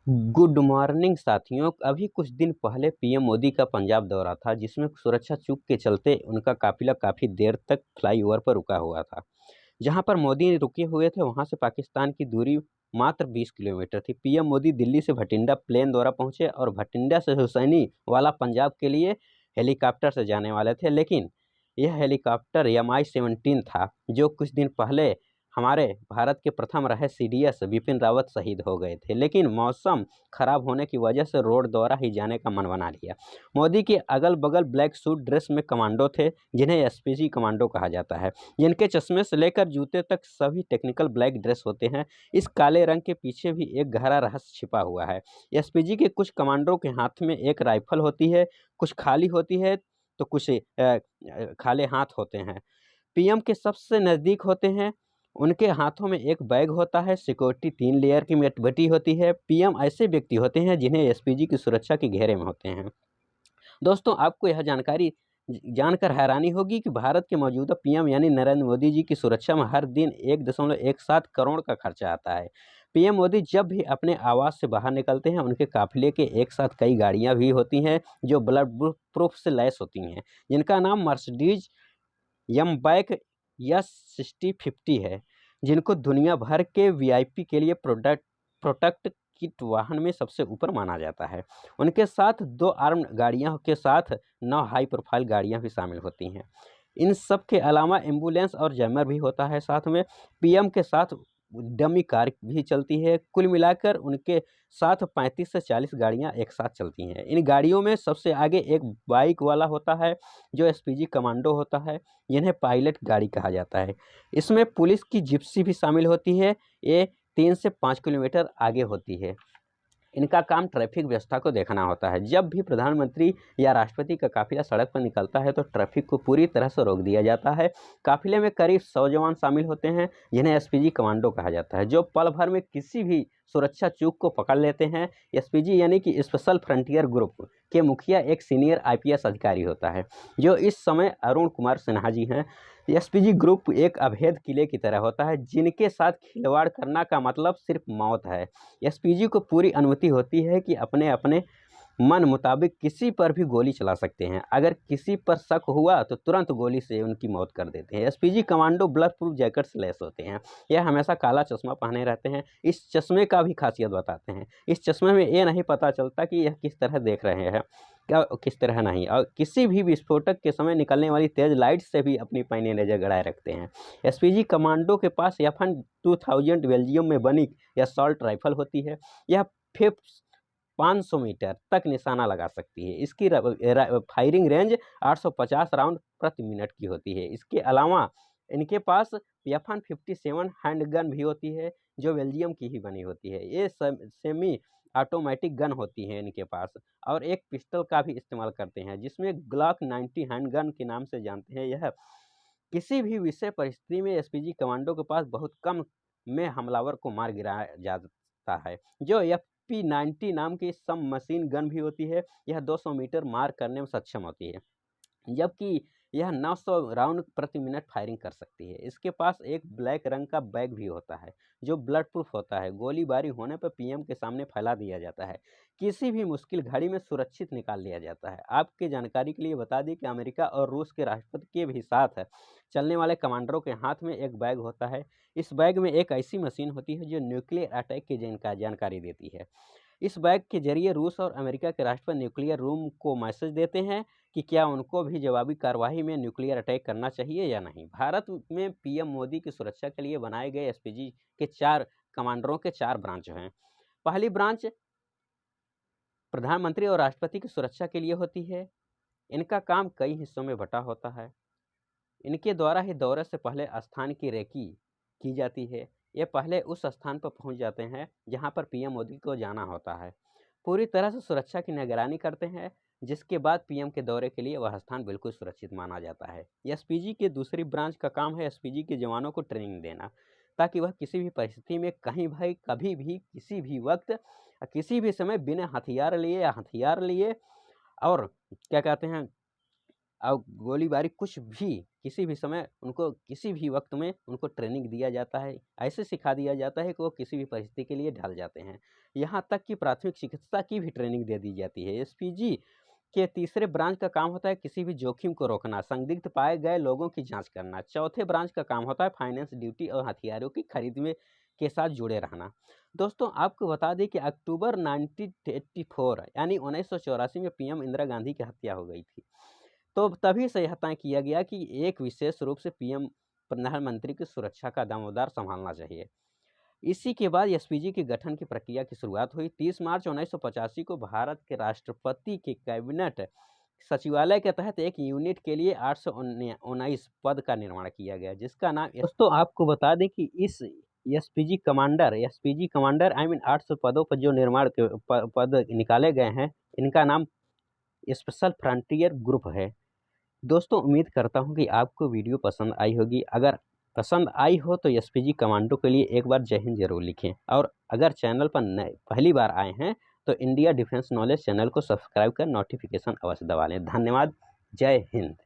Good morning साथियों। अभी कुछ दिन पहले पीएम मोदी का पंजाब दौरा था, जिसमें सुरक्षा चूक के चलते उनका काफिला काफ़ी देर तक फ्लाईओवर पर रुका हुआ था। जहां पर मोदी रुके हुए थे, वहां से पाकिस्तान की दूरी मात्र 20 किलोमीटर थी। पीएम मोदी दिल्ली से भटिंडा प्लेन द्वारा पहुंचे और भटिंडा से हुसैनी वाला पंजाब के लिए हेलीकॉप्टर से जाने वाले थे, लेकिन यह हेलीकॉप्टर MI-17 था, जो कुछ दिन पहले हमारे भारत के प्रथम रहे CDS बिपिन रावत शहीद हो गए थे, लेकिन मौसम खराब होने की वजह से रोड द्वारा ही जाने का मन बना लिया। मोदी के अगल बगल ब्लैक सूट ड्रेस में कमांडो थे, जिन्हें एसपीजी कमांडो कहा जाता है, जिनके चश्मे से लेकर जूते तक सभी टेक्निकल ब्लैक ड्रेस होते हैं। इस काले रंग के पीछे भी एक गहरा रहस्य छिपा हुआ है। एसपीजी के कुछ कमांडो के हाथ में एक राइफल होती है, कुछ खाली होती है तो कुछ खाली हाथ होते हैं। पीएम के सबसे नज़दीक होते हैं, उनके हाथों में एक बैग होता है। सिक्योरिटी 3 लेयर की बटी होती है। पीएम ऐसे व्यक्ति होते हैं जिन्हें एसपीजी की सुरक्षा के घेरे में होते हैं। दोस्तों, आपको यह जानकारी जानकर हैरानी होगी कि भारत के मौजूदा पीएम यानी नरेंद्र मोदी जी की सुरक्षा में हर दिन 1.17 करोड़ का खर्चा आता है। पीएम मोदी जब भी अपने आवास से बाहर निकलते हैं, उनके काफिले के एक साथ कई गाड़ियां भी होती हैं, जो ब्लड प्रूफ से लैस होती हैं, जिनका नाम मर्सिडीज यमबैक S6050 है, जिनको दुनिया भर के वीआईपी के लिए प्रोटेक्ट किट वाहन में सबसे ऊपर माना जाता है। उनके साथ 2 आर्म्ड गाड़ियों के साथ 9 हाई प्रोफाइल गाड़ियां भी शामिल होती हैं। इन सब के अलावा एम्बुलेंस और जैमर भी होता है साथ में। पीएम के साथ डमी कार भी चलती है। कुल मिलाकर उनके साथ 35 से 40 गाड़ियां एक साथ चलती हैं। इन गाड़ियों में सबसे आगे एक बाइक वाला होता है, जो एसपीजी कमांडो होता है, जिन्हें पायलट गाड़ी कहा जाता है। इसमें पुलिस की जिप्सी भी शामिल होती है। ये 3 से 5 किलोमीटर आगे होती है। इनका काम ट्रैफिक व्यवस्था को देखना होता है। जब भी प्रधानमंत्री या राष्ट्रपति का काफिला सड़क पर निकलता है, तो ट्रैफिक को पूरी तरह से रोक दिया जाता है। काफिले में करीब 100 जवान शामिल होते हैं, जिन्हें एसपीजी कमांडो कहा जाता है, जो पल भर में किसी भी सुरक्षा चूक को पकड़ लेते हैं। एसपीजी यानी कि स्पेशल फ्रंटियर ग्रुप के मुखिया एक सीनियर आईपीएस अधिकारी होता है, जो इस समय अरुण कुमार सिन्हा जी हैं। एसपीजी ग्रुप एक अभेद किले की तरह होता है, जिनके साथ खिलवाड़ करना का मतलब सिर्फ मौत है। एसपीजी को पूरी अनुमति होती है कि अपने अपने मन मुताबिक किसी पर भी गोली चला सकते हैं। अगर किसी पर शक हुआ तो तुरंत गोली से उनकी मौत कर देते हैं। SPG commando blood proof jacket से लैस होते हैं। यह हमेशा काला चश्मा पहने रहते हैं। इस चश्मे का भी खासियत बताते हैं। इस चश्मे में ये नहीं पता चलता कि यह किस तरह देख रहे हैं, क्या किस तरह नहीं, और किसी भी विस्फोटक के समय निकलने वाली तेज लाइट से भी अपनी पैनी नजर गड़ाए रखते हैं। एसपीजी कमांडो के पास FN 2000 बेल्जियम में बनी असॉल्ट राइफल होती है। यह फिफ्थ 500 मीटर तक निशाना लगा सकती है। इसकी फायरिंग रेंज 850 राउंड प्रति मिनट की होती है। इसके अलावा इनके पास FN-57 हैंडगन भी होती है, जो बेल्जियम की ही बनी होती है। ये सेमी ऑटोमेटिक गन होती है इनके पास, और एक पिस्टल का भी इस्तेमाल करते हैं, जिसमें ग्लॉक 90 हैंडगन के नाम से जानते हैं। यह किसी भी विषय परिस्थिति में एसपीजी कमांडो के पास बहुत कम में हमलावर को मार गिराया जाता है। जो FP-90 नाम की सब मशीन गन भी होती है, यह 200 मीटर मार करने में सक्षम होती है, जबकि यह 900 राउंड प्रति मिनट फायरिंग कर सकती है। इसके पास एक ब्लैक रंग का बैग भी होता है, जो ब्लड प्रूफ होता है। गोलीबारी होने पर पीएम के सामने फैला दिया जाता है। किसी भी मुश्किल घड़ी में सुरक्षित निकाल लिया जाता है। आपकी जानकारी के लिए बता दें कि अमेरिका और रूस के राष्ट्रपति के भी साथ है चलने वाले कमांडरों के हाथ में एक बैग होता है। इस बैग में एक ऐसी मशीन होती है, जो न्यूक्लियर अटैक की जानकारी देती है। इस बैग के जरिए रूस और अमेरिका के राष्ट्रपति न्यूक्लियर रूम को मैसेज देते हैं कि क्या उनको भी जवाबी कार्रवाई में न्यूक्लियर अटैक करना चाहिए या नहीं। भारत में पीएम मोदी की सुरक्षा के लिए बनाए गए एसपीजी के 4 कमांडरों के 4 ब्रांच हैं। पहली ब्रांच प्रधानमंत्री और राष्ट्रपति की सुरक्षा के लिए होती है। इनका काम कई हिस्सों में बटा होता है। इनके द्वारा ही दौरे से पहले स्थान की रेकी की जाती है। ये पहले उस स्थान पर पहुंच जाते हैं जहां पर पीएम मोदी को जाना होता है। पूरी तरह से सुरक्षा की निगरानी करते हैं, जिसके बाद पीएम के दौरे के लिए वह स्थान बिल्कुल सुरक्षित माना जाता है। एसपीजी की दूसरी ब्रांच का काम है एसपीजी के जवानों को ट्रेनिंग देना, ताकि वह किसी भी परिस्थिति में कहीं भी कभी भी किसी भी वक्त किसी भी समय बिना हथियार लिए और क्या कहते हैं, और गोलीबारी कुछ भी किसी भी समय उनको किसी भी वक्त में उनको ट्रेनिंग दिया जाता है, ऐसे सिखा दिया जाता है कि वो किसी भी परिस्थिति के लिए ढल जाते हैं। यहाँ तक कि प्राथमिक चिकित्सा की भी ट्रेनिंग दे दी जाती है। एसपीजी के तीसरे ब्रांच का काम होता है किसी भी जोखिम को रोकना, संदिग्ध पाए गए लोगों की जांच करना। चौथे ब्रांच का काम होता है फाइनेंस ड्यूटी और हथियारों की खरीद में के साथ जुड़े रहना। दोस्तों आपको बता दें कि अक्टूबर 1984 यानी 1984 में पीएम इंदिरा गांधी की हत्या हो गई थी। तो तभी से यह तय किया गया कि एक विशेष रूप से पीएम प्रधानमंत्री की सुरक्षा का दामोदार संभालना चाहिए। इसी के बाद एसपीजी के गठन की प्रक्रिया की शुरुआत हुई। 30 मार्च 1985 को भारत के राष्ट्रपति के कैबिनेट सचिवालय के तहत एक यूनिट के लिए 819 पद का निर्माण किया गया, जिसका नाम दोस्तों आपको बता दें कि इस एसपीजी कमांडर 800 पदों पर जो निर्माण के पद निकाले गए हैं, इनका नाम स्पेशल फ्रंटियर ग्रुप है। दोस्तों उम्मीद करता हूं कि आपको वीडियो पसंद आई होगी। अगर पसंद आई हो तो एसपीजी कमांडो के लिए एक बार जय हिंद जरूर लिखें, और अगर चैनल पर पहली बार आए हैं तो इंडिया डिफेंस नॉलेज चैनल को सब्सक्राइब कर नोटिफिकेशन अवश्य दबा लें। धन्यवाद। जय हिंद।